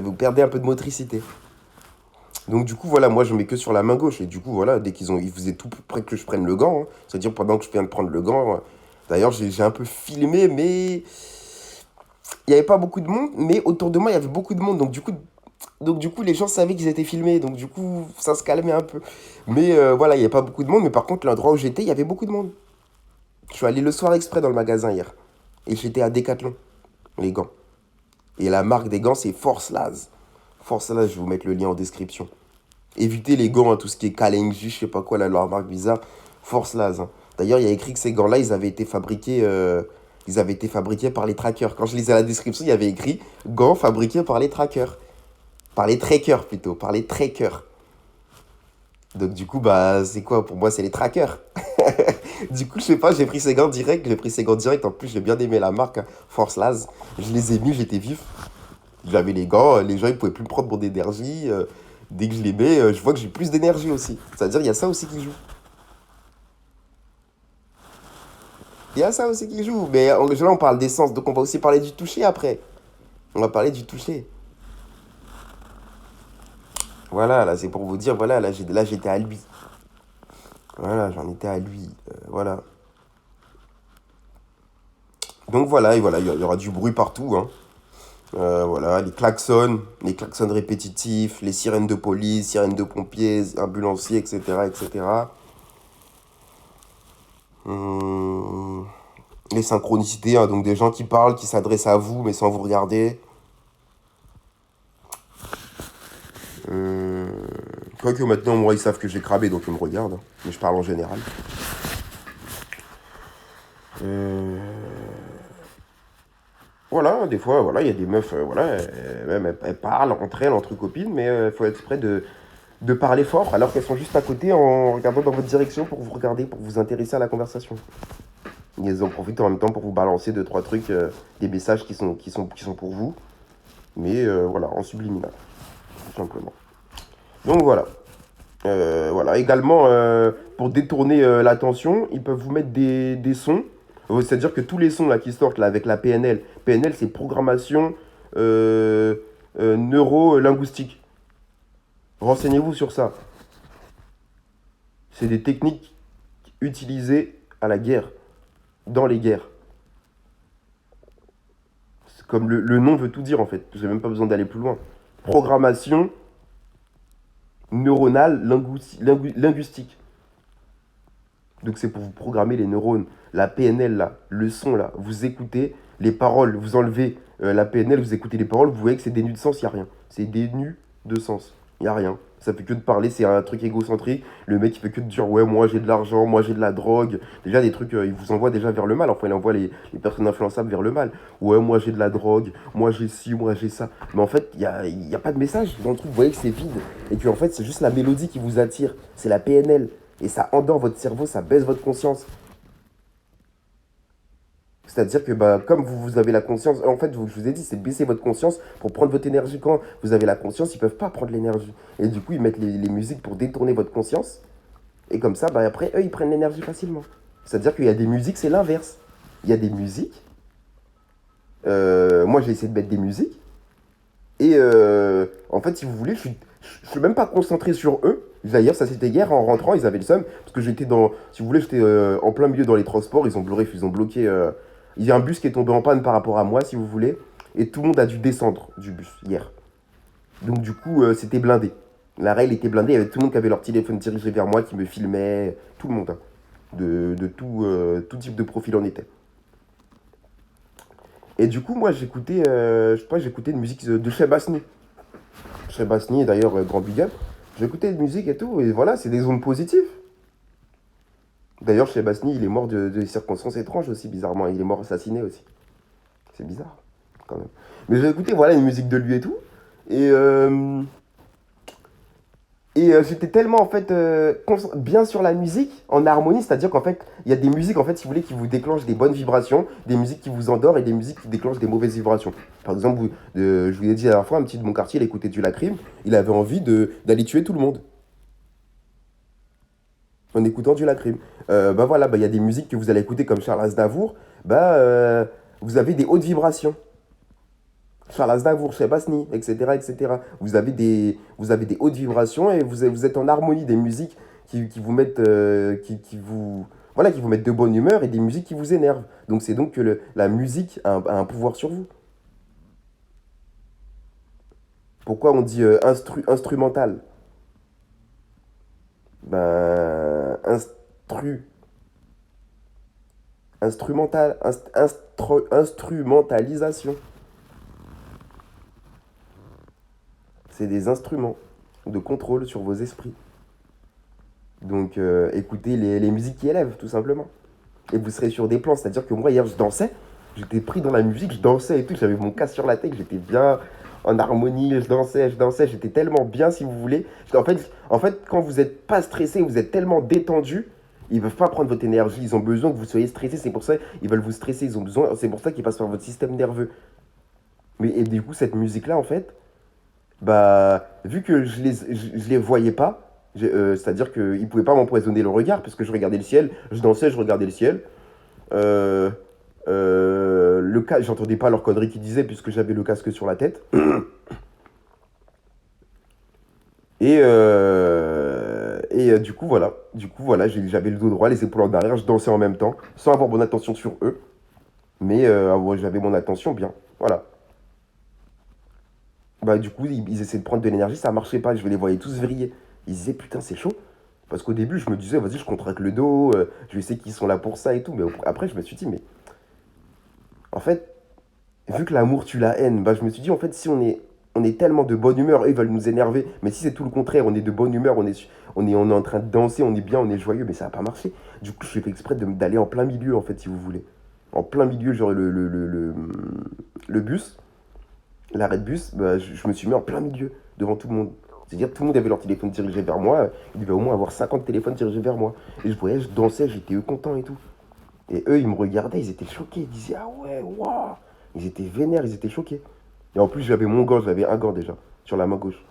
vous perdez un peu de motricité. Donc du coup, voilà, moi je mets que sur la main gauche. Et du coup, voilà, ils faisaient tout près que je prenne le gant, hein. C'est-à-dire pendant que je viens de prendre le gant. D'ailleurs, j'ai un peu filmé, mais il n'y avait pas beaucoup de monde. Mais autour de moi, il y avait beaucoup de monde. Donc du coup, les gens savaient qu'ils étaient filmés. Donc du coup, ça se calmait un peu. Mais voilà, il n'y avait pas beaucoup de monde. Mais par contre, l'endroit où j'étais, il y avait beaucoup de monde. Je suis allé le soir exprès dans le magasin hier. Et j'étais à Decathlon, les gants. Et la marque des gants, c'est Force Laz. Force Laz, je vais vous mettre le lien en description. Évitez les gants, hein, tout ce qui est Kalenji, je sais pas quoi, là, leur marque bizarre. Force Laz, hein. D'ailleurs, il y a écrit que ces gants-là, ils avaient été fabriqués par les trackers. Quand je lisais la description, il y avait écrit gants fabriqués par les trackers. Par les trackers plutôt, par les trackers. Donc du coup, bah, c'est quoi? Pour moi, c'est les trackers. Du coup, je sais pas, j'ai pris ces gants direct. En plus, j'ai bien aimé la marque, hein, Force Laz. Je les ai mis, j'étais vif. J'avais les gants, les gens, ils pouvaient plus me prendre mon énergie. Dès que je les mets, je vois que j'ai plus d'énergie aussi. C'est-à-dire, il y a ça aussi qui joue. Il y a ça aussi qui joue. Mais là, on parle d'essence, donc on va aussi parler du toucher après. On va parler du toucher. Voilà, là, c'est pour vous dire, voilà, là, j'étais à lui. Voilà, j'en étais à lui. Voilà. Donc voilà, et voilà, il y aura du bruit partout, hein. Voilà, les klaxons répétitifs, les sirènes de police, sirènes de pompiers, ambulanciers, etc., etc. Hum, les synchronicités, hein, donc des gens qui parlent, qui s'adressent à vous, mais sans vous regarder. Hum, Quoique maintenant, moi, ils savent que j'ai cramé, donc ils me regardent, hein. Mais je parle en général. Euh, Voilà, des fois, voilà, il y a des meufs, voilà, elles parlent entre elles, entre copines, mais il faut être exprès de parler fort, alors qu'elles sont juste à côté en regardant dans votre direction pour vous regarder, pour vous intéresser à la conversation. Et elles en profitent en même temps pour vous balancer deux, trois trucs, des messages qui sont pour vous, mais voilà, en subliminal, tout simplement. Donc voilà. Voilà. Également, pour détourner l'attention, ils peuvent vous mettre des sons. C'est-à-dire que tous les sons là, qui sortent là, avec la PNL, PNL c'est programmation neuro-linguistique. Renseignez-vous sur ça. C'est des techniques utilisées à la guerre, dans les guerres. C'est comme le nom veut tout dire en fait. J'ai même pas besoin d'aller plus loin. Programmation neuronale linguistique. Donc c'est pour vous programmer les neurones. La PNL là, le son là, vous écoutez les paroles, vous enlevez la PNL, vous écoutez les paroles, vous voyez que c'est dénu de sens, il n'y a rien. C'est dénu de sens, il n'y a rien. Ça fait que de parler, c'est un truc égocentrique. Le mec il fait que de dire ouais moi j'ai de l'argent, moi j'ai de la drogue. Déjà des trucs, il vous envoie déjà vers le mal. Enfin il envoie les personnes influençables vers le mal. Ouais moi j'ai de la drogue, moi j'ai ci, moi j'ai ça. Mais en fait il y a pas de message dans le truc, vous voyez que c'est vide. Et que en fait c'est juste la mélodie qui vous attire. C'est la PNL. Et ça endort votre cerveau, ça baisse votre conscience. C'est-à-dire que bah, comme vous avez la conscience, en fait, je vous ai dit, c'est de baisser votre conscience pour prendre votre énergie. Quand vous avez la conscience, ils ne peuvent pas prendre l'énergie. Et du coup, ils mettent les musiques pour détourner votre conscience. Et comme ça, bah, après, eux, ils prennent l'énergie facilement. C'est-à-dire qu'il y a des musiques, c'est l'inverse. Il y a des musiques. Moi, j'ai essayé de mettre des musiques. Et en fait, si vous voulez, je suis même pas concentré sur eux. D'ailleurs, ça c'était hier en rentrant, ils avaient le seum. Parce que j'étais dans. Si vous voulez, j'étais en plein milieu dans les transports. Ils ont bloqué. Il y a un bus qui est tombé en panne par rapport à moi, si vous voulez. Et tout le monde a dû descendre du bus hier. Donc du coup, c'était blindé. La rail était blindée, il y avait tout le monde qui avait leur téléphone dirigé vers moi, qui me filmait, tout le monde, hein. De tout, tout type de profil en était. Et du coup, moi, j'écoutais, je sais pas, j'écoutais une musique de Cheb Asni. Cheb Asni, d'ailleurs, grand big up. J'écoutais de musique et tout, et voilà, c'est des ondes positives. D'ailleurs, Cheb Asni, il est mort de circonstances étranges aussi, bizarrement. Il est mort assassiné aussi. C'est bizarre, quand même. Mais j'ai écouté, voilà, une musique de lui et tout. Et, j'étais tellement en fait bien sur la musique, en harmonie, c'est-à-dire qu'en fait, il y a des musiques en fait, si vous voulez, qui vous déclenchent des bonnes vibrations, des musiques qui vous endorment et des musiques qui déclenchent des mauvaises vibrations. Par exemple, je vous l'ai dit la dernière fois, un petit de mon quartier, il écoutait du Lacrim, il avait envie d'aller tuer tout le monde en écoutant du Lacrim. Bah voilà, bah il y a des musiques que vous allez écouter comme Charles Aznavour, bah vous avez des hautes vibrations. Charles Aznavour, Cheb Asni, etc., etc. Vous avez des hautes vibrations et vous êtes en harmonie des musiques qui vous mettent, voilà, qui vous mettent de bonne humeur et des musiques qui vous énervent. Donc c'est donc que la musique a un pouvoir sur vous. Pourquoi on dit instrumental? Ben, instrumentalisation. C'est des instruments de contrôle sur vos esprits. Donc écoutez les musiques qui élèvent, tout simplement. Et vous serez sur des plans. C'est-à-dire que moi, hier, je dansais. J'étais pris dans la musique, je dansais et tout. J'avais mon casque sur la tête, j'étais bien en harmonie. Je dansais. J'étais tellement bien, si vous voulez. En fait, quand vous n'êtes pas stressé, vous êtes tellement détendu. Ils ne peuvent pas prendre votre énergie. Ils ont besoin que vous soyez stressé. C'est pour ça qu'ils veulent vous stresser. Ils ont besoin. C'est pour ça qu'ils passent par votre système nerveux. Mais et du coup, cette musique-là, en fait, bah, vu que je les voyais pas, c'est-à-dire qu'ils ne pouvaient pas m'empoisonner le regard, parce que je regardais le ciel, je dansais, je regardais le ciel. Euh, j'entendais pas leurs conneries qu'ils disaient, puisque j'avais le casque sur la tête. Du coup, voilà. Du coup, voilà, j'avais le dos droit, les épaules en arrière, je dansais en même temps, sans avoir mon attention sur eux. Mais ouais, j'avais mon attention bien. Voilà. Bah, du coup, ils essaient de prendre de l'énergie, ça marchait pas. Je les voyais tous vriller. Ils disaient, putain, c'est chaud. Parce qu'au début, je me disais, vas-y, je contracte le dos, je sais qu'ils sont là pour ça et tout. Mais après, je me suis dit, mais en fait, vu que l'amour tue la haine, bah, je me suis dit, en fait, si on est tellement de bonne humeur, eux, ils veulent nous énerver. Mais si c'est tout le contraire, on est de bonne humeur, on est en train de danser, on est bien, on est joyeux, mais ça n'a pas marché. Du coup, je fais exprès d'aller en plein milieu, en fait, si vous voulez. En plein milieu, genre le bus. L'arrêt de bus, bah, je me suis mis en plein milieu, devant tout le monde. C'est-à-dire que tout le monde avait leur téléphone dirigé vers moi. Il devait au moins avoir 50 téléphones dirigés vers moi. Et je voyais, je dansais, j'étais content et tout. Et eux, ils me regardaient, ils étaient choqués. Ils disaient, ah ouais, waouh. Ils étaient vénères, ils étaient choqués. Et en plus, j'avais mon gant, j'avais un gant déjà, sur la main gauche.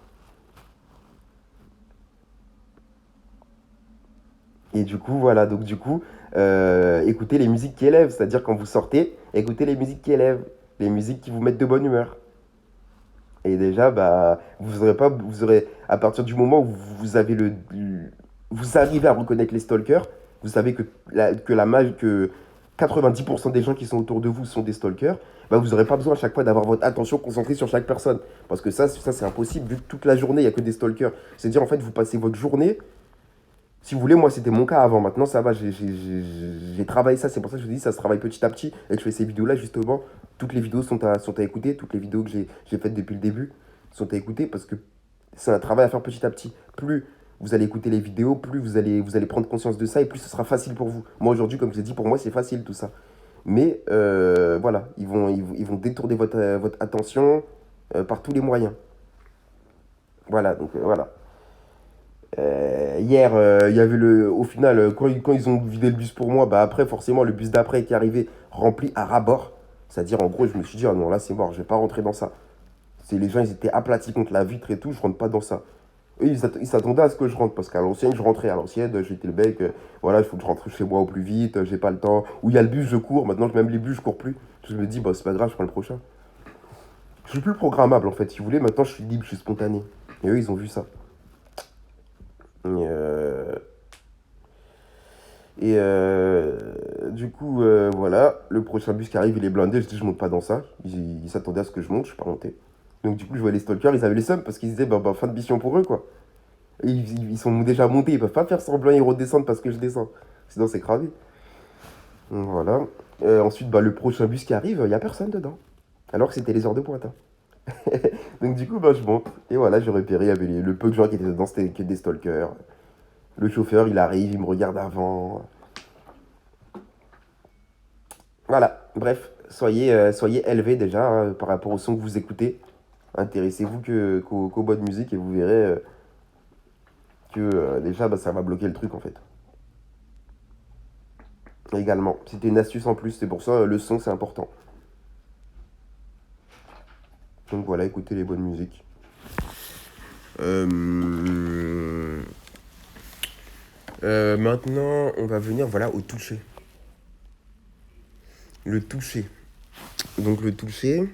Et du coup, voilà, donc du coup, écoutez les musiques qui élèvent. C'est-à-dire quand vous sortez, écoutez les musiques qui élèvent. Les musiques qui vous mettent de bonne humeur. Et déjà, bah, vous aurez pas, vous aurez, à partir du moment où vous avez vous arrivez à reconnaître les stalkers, vous savez que 90% des gens qui sont autour de vous sont des stalkers, bah, vous n'aurez pas besoin à chaque fois d'avoir votre attention concentrée sur chaque personne. Parce que ça c'est impossible, vu que toute la journée, il n'y a que des stalkers. C'est-à-dire, en fait, vous passez votre journée, si vous voulez, moi, c'était mon cas avant. Maintenant, ça va, j'ai travaillé ça. C'est pour ça que je vous dis, ça se travaille petit à petit. Et que je fais ces vidéos-là, justement. Toutes les vidéos sont à écouter. Toutes les vidéos que j'ai faites depuis le début sont à écouter parce que c'est un travail à faire petit à petit. Plus vous allez écouter les vidéos, plus vous allez prendre conscience de ça et plus ce sera facile pour vous. Moi, aujourd'hui, comme je vous ai dit, pour moi, c'est facile tout ça. Mais voilà, ils vont détourner votre attention par tous les moyens. Voilà, donc voilà. Hier, il y avait au final, quand ils ont vidé le bus pour moi, bah après, forcément, le bus d'après qui est arrivé rempli à ras-bord. C'est-à-dire, en gros, je me suis dit, ah non, là, c'est mort, je vais pas rentrer dans ça. Les gens, ils étaient aplatis contre la vitre et tout, je rentre pas dans ça. Eux, ils s'attendaient à ce que je rentre, parce qu'à l'ancienne, je rentrais. À l'ancienne, j'étais le mec, voilà, il faut que je rentre chez moi au plus vite, j'ai pas le temps. Où il y a le bus, je cours. Maintenant, même les bus, je cours plus. Je me dis, bah, c'est pas grave, je prends le prochain. Je suis plus programmable, en fait, si vous voulez. Maintenant, je suis libre, je suis spontané. Et eux, ils ont vu ça. Et, du coup, voilà, le prochain bus qui arrive, il est blindé. Je dis, je monte pas dans ça. Ils s'attendaient à ce que je monte, je suis pas monté. Donc du coup, je vois les stalkers, ils avaient les seums parce qu'ils se disaient, bah, fin de mission pour eux, quoi. Et ils sont déjà montés, ils peuvent pas faire semblant et redescendre parce que je descends. Sinon, c'est cravé. Donc voilà. Ensuite, bah, le prochain bus qui arrive, il y a personne dedans. Alors que c'était les heures de pointe, hein. Donc du coup, bah, je monte. Et voilà, j'ai repéré, il y avait le peu de gens qui étaient dedans, c'était que des stalkers. Le chauffeur, il arrive, il me regarde avant. Voilà, bref, soyez élevés déjà par rapport au son que vous écoutez. Intéressez-vous qu'aux bonnes musiques et vous verrez que déjà, bah, ça va bloquer le truc en fait. Également, c'était une astuce en plus, c'est pour ça le son c'est important. Donc voilà, écoutez les bonnes musiques. Maintenant, on va venir voilà, au toucher. Le toucher. Donc le toucher.